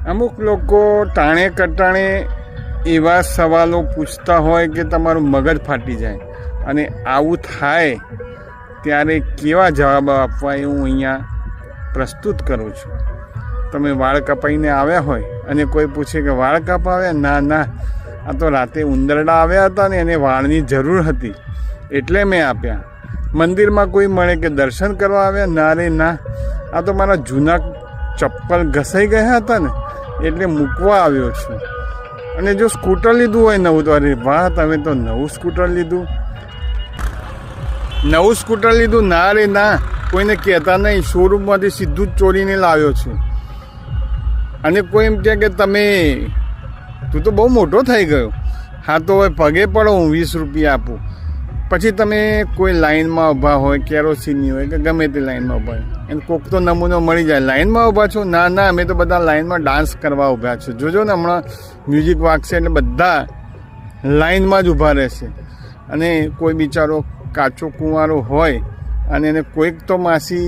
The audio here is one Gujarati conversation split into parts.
અમુક લોકો ટાણે કટાણે એવા સવાલો પૂછતા હોય કે તમારું મગજ ફાટી જાય, અને આવું થાય ત્યારે કેવા જવાબ આપવા એ હું અહીંયા પ્રસ્તુત કરું છું. તમે વાળ કપાઈને આવ્યા હોય અને કોઈ પૂછે કે વાળ કપાવ્યા? ના ના, આ તો રાતે ઉંદરડા આવ્યા હતા ને એને વાળની જરૂર હતી એટલે મેં આપ્યા. મંદિરમાં કોઈ મળે કે દર્શન કરવા આવ્યા? ના રે ના, આ તો મારા જૂના ચપ્પલ ઘસાઈ ગયા હતા ને એટલે મૂકવા આવ્યો છું. અને જો સ્કૂટર લીધું હોય નવું તો અરે વાહ, તમે તો નવું સ્કૂટર લીધું. ના રે ના, કોઈને કહેતા નહીં, શોરૂમમાંથી સીધું જ ચોરીને લાવ્યો છું. અને કોઈ એમ કહે કે તું તો બહુ મોટો થઈ ગયો, હા તો હવે પગે પડો, હું 20 રૂપિયા આપું. પછી તમે કોઈ લાઇનમાં ઊભા હોય, કેરોસીનની હોય કે ગમે તે લાઇનમાં ઊભા હોય, એને કોક તો નમૂનો મળી જાય. લાઇનમાં ઊભા છો? ના ના, અમે તો બધા લાઇનમાં ડાન્સ કરવા ઊભા છે. જોજો ને હમણાં મ્યુઝિક વાગશે એટલે બધા લાઇનમાં જ ઊભા રહેશે. અને કોઈ બિચારો કાચો કુંવારો હોય અને એને કોઈક તો માસી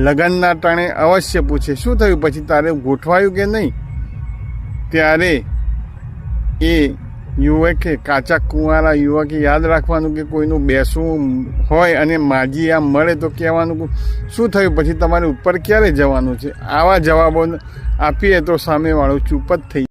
લગ્નના ટાણે અવશ્ય પૂછે, શું થયું પછી તારે ગોઠવાયું કે નહીં? ત્યારે એ યુવકે, કાચા કુંવારા યુવકે યાદ રાખવાનું કે કોઈનું બેસવું હોય અને માજી આ મળે તો કહેવાનું શું થયું પછી તમારે ઉપર ક્યારે જવાનું છે. આવા જવાબો આપીએ તો સામેવાળો ચૂપ જ થઈ